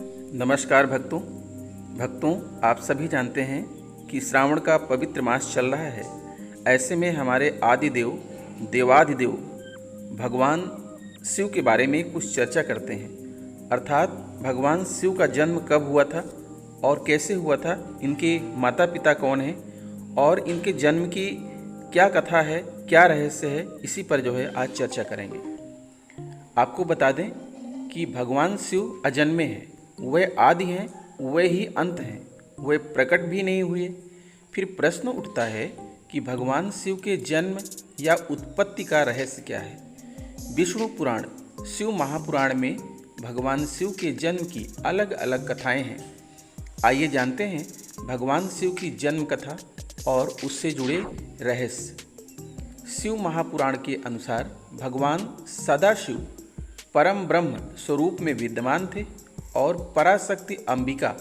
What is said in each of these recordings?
नमस्कार भक्तों, आप सभी जानते हैं कि श्रावण का पवित्र मास चल रहा है। ऐसे में हमारे आदिदेव देवाधिदेव भगवान शिव के बारे में कुछ चर्चा करते हैं। अर्थात भगवान शिव का जन्म कब हुआ था और कैसे हुआ था, इनके माता पिता कौन हैं और इनके जन्म की क्या कथा है, क्या रहस्य है, इसी पर आज चर्चा करेंगे। आपको बता दें कि भगवान शिव अजन्मे हैं, वह आदि हैं, वह ही अंत हैं, वह प्रकट भी नहीं हुए। फिर प्रश्न उठता है कि भगवान शिव के जन्म या उत्पत्ति का रहस्य क्या है। विष्णु पुराण, शिव महापुराण में भगवान शिव के जन्म की अलग अलग कथाएं हैं। आइए जानते हैं भगवान शिव की जन्म कथा और उससे जुड़े रहस्य। शिव महापुराण के अनुसार भगवान सदाशिव परम ब्रह्म स्वरूप में विद्यमान थे और पराशक्ति अंबिका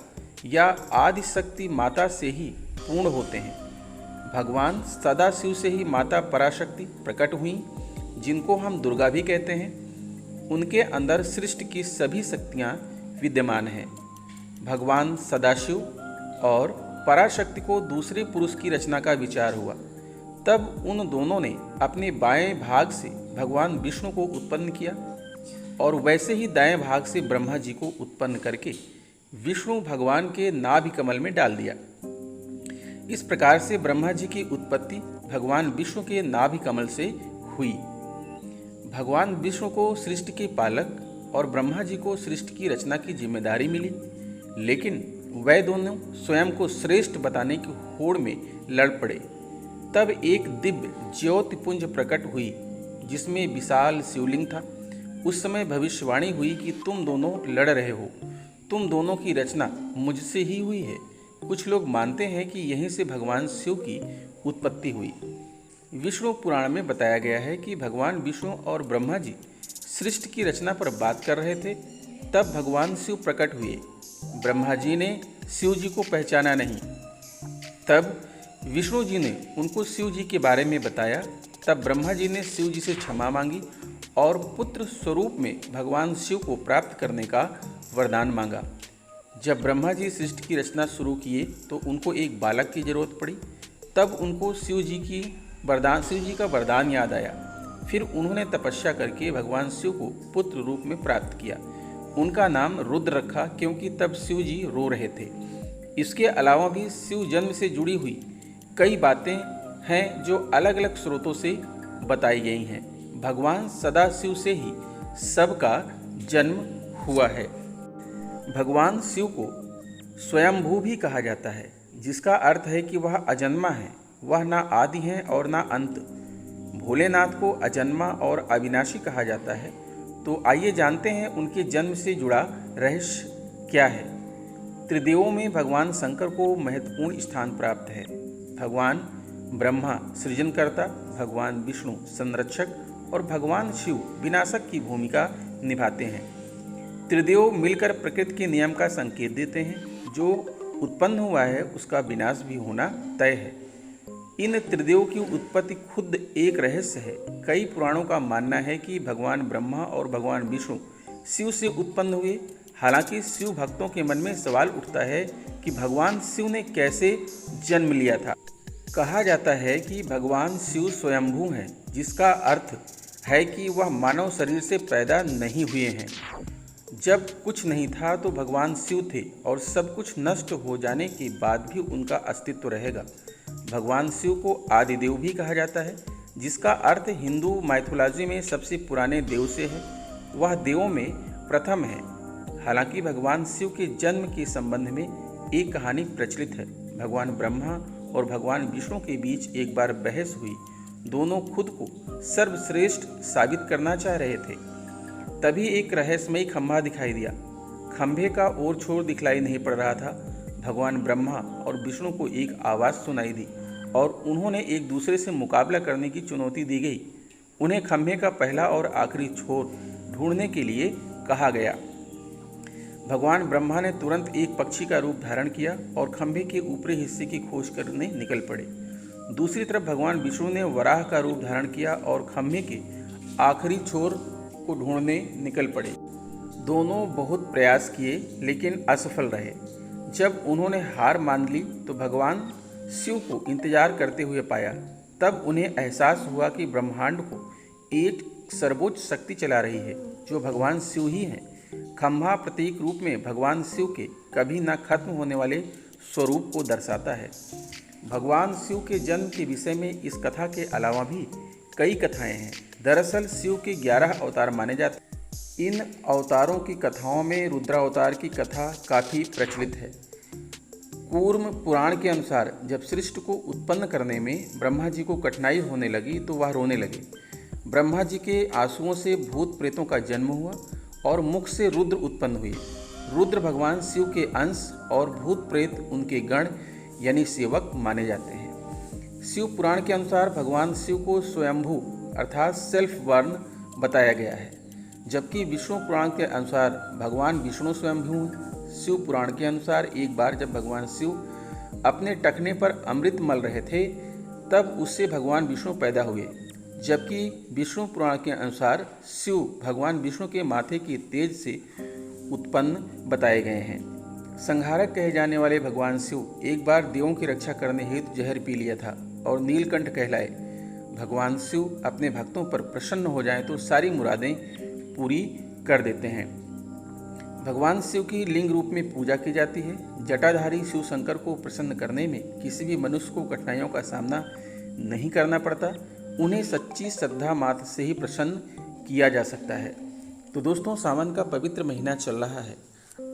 या आदिशक्ति माता से ही पूर्ण होते हैं। भगवान सदाशिव से ही माता पराशक्ति प्रकट हुई, जिनको हम दुर्गा भी कहते हैं। उनके अंदर सृष्टि की सभी शक्तियाँ विद्यमान हैं। भगवान सदाशिव और पराशक्ति को दूसरे पुरुष की रचना का विचार हुआ। तब उन दोनों ने अपने बाएं भाग से भगवान विष्णु को उत्पन्न किया और वैसे ही दाएं भाग से ब्रह्मा जी को उत्पन्न करके विष्णु भगवान के नाभि कमल में डाल दिया। इस प्रकार से ब्रह्मा जी की उत्पत्ति भगवान विष्णु के नाभि कमल से हुई। भगवान विष्णु को सृष्टि के पालक और ब्रह्मा जी को सृष्टि की रचना की जिम्मेदारी मिली, लेकिन वह दोनों स्वयं को श्रेष्ठ बताने की होड़ में लड़ पड़े। तब एक दिव्य ज्योतिपुंज प्रकट हुई, जिसमें विशाल शिवलिंग था। उस समय भविष्यवाणी हुई कि तुम दोनों लड़ रहे हो, तुम दोनों की रचना मुझसे ही हुई है। कुछ लोग मानते हैं कि यहीं से भगवान शिव की उत्पत्ति हुई। विष्णु पुराण में बताया गया है कि भगवान विष्णु और ब्रह्मा जी सृष्टि की रचना पर बात कर रहे थे। तब भगवान शिव प्रकट हुए। ब्रह्मा जी ने शिव जी को पहचाना नहीं। तब विष्णु जी ने उनको शिव जी के बारे में बताया। तब ब्रह्मा जी ने शिव जी से क्षमा मांगी और पुत्र स्वरूप में भगवान शिव को प्राप्त करने का वरदान मांगा। जब ब्रह्मा जी सृष्टि की रचना शुरू किए तो उनको एक बालक की जरूरत पड़ी। तब उनको शिव जी का वरदान याद आया। फिर उन्होंने तपस्या करके भगवान शिव को पुत्र रूप में प्राप्त किया। उनका नाम रुद्र रखा, क्योंकि तब शिव जी रो रहे थे। इसके अलावा भी शिव जन्म से जुड़ी हुई कई बातें हैं जो अलग अलग स्रोतों से बताई गई हैं। भगवान सदाशिव से ही सबका जन्म हुआ है। भगवान शिव को स्वयंभू भी कहा जाता है, जिसका अर्थ है कि वह अजन्मा है, वह ना आदि है और ना अंत। भोलेनाथ को अजन्मा और अविनाशी कहा जाता है। तो आइए जानते हैं उनके जन्म से जुड़ा रहस्य क्या है। त्रिदेवों में भगवान शंकर को महत्वपूर्ण स्थान प्राप्त है। भगवान ब्रह्मा सृजनकर्ता, भगवान विष्णु संरक्षक और भगवान शिव विनाशक की भूमिका निभाते हैं। त्रिदेव मिलकर प्रकृति के नियम का संकेत देते हैं। जो उत्पन्न हुआ है उसका विनाश भी होना तय है। इन त्रिदेव की उत्पत्ति खुद एक रहस्य है। कई पुराणों का मानना है कि भगवान ब्रह्मा और भगवान विष्णु शिव से उत्पन्न हुए। हालांकि शिव भक्तों के मन में सवाल उठता है कि भगवान शिव ने कैसे जन्म लिया था। कहा जाता है कि भगवान शिव स्वयंभू हैं, जिसका अर्थ है कि वह मानव शरीर से पैदा नहीं हुए हैं। जब कुछ नहीं था तो भगवान शिव थे और सब कुछ नष्ट हो जाने के बाद भी उनका अस्तित्व रहेगा। भगवान शिव को आदिदेव भी कहा जाता है, जिसका अर्थ हिंदू माइथोलॉजी में सबसे पुराने देव से है। वह देवों में प्रथम है। हालांकि भगवान शिव के जन्म के संबंध में एक कहानी प्रचलित है। भगवान ब्रह्मा और भगवान विष्णु के बीच एक बार बहस हुई। दोनों खुद को सर्वश्रेष्ठ साबित करना चाह रहे थे। तभी एक रहस्यमयी खंभा दिखाई दिया। खंभे का और छोर दिखलाई नहीं पड़ रहा था। भगवान ब्रह्मा और विष्णु को एक आवाज़ सुनाई दी और उन्होंने एक दूसरे से मुकाबला करने की चुनौती दी गई। उन्हें खंभे का पहला और आखिरी छोर ढूंढने के लिए कहा गया। भगवान ब्रह्मा ने तुरंत एक पक्षी का रूप धारण किया और खंभे के ऊपरी हिस्से की खोज करने निकल पड़े। दूसरी तरफ भगवान विष्णु ने वराह का रूप धारण किया और खंभे के आखिरी छोर को ढूंढने निकल पड़े। दोनों बहुत प्रयास किए लेकिन असफल रहे। जब उन्होंने हार मान ली तो भगवान शिव को इंतजार करते हुए पाया। तब उन्हें एहसास हुआ कि ब्रह्मांड को एक सर्वोच्च शक्ति चला रही है जो भगवान शिव ही हैं। खंभा प्रतीक रूप में भगवान शिव के कभी न खत्म होने वाले स्वरूप को दर्शाता है। भगवान शिव के जन्म के विषय में इस कथा के अलावा भी कई कथाएं हैं। दरअसल शिव के 11 अवतार माने जाते हैं। इन अवतारों की कथाओं में रुद्रावतार की कथा काफ़ी प्रचलित है। कूर्म पुराण के अनुसार जब सृष्टि को उत्पन्न करने में ब्रह्मा जी को कठिनाई होने लगी तो वह रोने लगे। ब्रह्मा जी के आंसुओं से भूत प्रेतों का जन्म हुआ और मुख से रुद्र उत्पन्न हुए। रुद्र भगवान शिव के अंश और भूत प्रेत उनके गण यानी सेवक माने जाते हैं। शिव पुराण के अनुसार भगवान शिव को स्वयंभू अर्थात सेल्फ बर्न बताया गया है, जबकि विष्णु पुराण के अनुसार भगवान विष्णु स्वयंभू हैं। शिव पुराण के अनुसार एक बार जब भगवान शिव अपने टखने पर अमृत मल रहे थे तब उससे भगवान विष्णु पैदा हुए, जबकि विष्णु पुराण के अनुसार शिव भगवान विष्णु के माथे के तेज से उत्पन्न बताए गए हैं। संहारक कहे जाने वाले भगवान शिव एक बार देवों की रक्षा करने हेतु जहर पी लिया था और नीलकंठ कहलाए। भगवान शिव अपने भक्तों पर प्रसन्न हो जाएं तो सारी मुरादें पूरी कर देते हैं। भगवान शिव की लिंग रूप में पूजा की जाती है। जटाधारी शिव शंकर को प्रसन्न करने में किसी भी मनुष्य को कठिनाइयों का सामना नहीं करना पड़ता। उन्हें सच्ची श्रद्धा मात्र से ही प्रसन्न किया जा सकता है। तो दोस्तों, सावन का पवित्र महीना चल रहा है।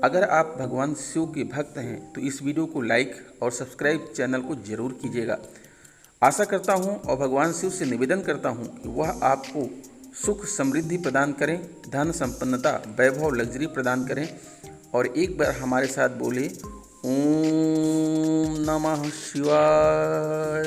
अगर आप भगवान शिव के भक्त हैं तो इस वीडियो को लाइक और सब्सक्राइब चैनल को जरूर कीजिएगा। आशा करता हूं और भगवान शिव से निवेदन करता हूं कि वह आपको सुख समृद्धि प्रदान करें, धन संपन्नता वैभव लग्जरी प्रदान करें। और एक बार हमारे साथ बोले ओम नमः शिवाय।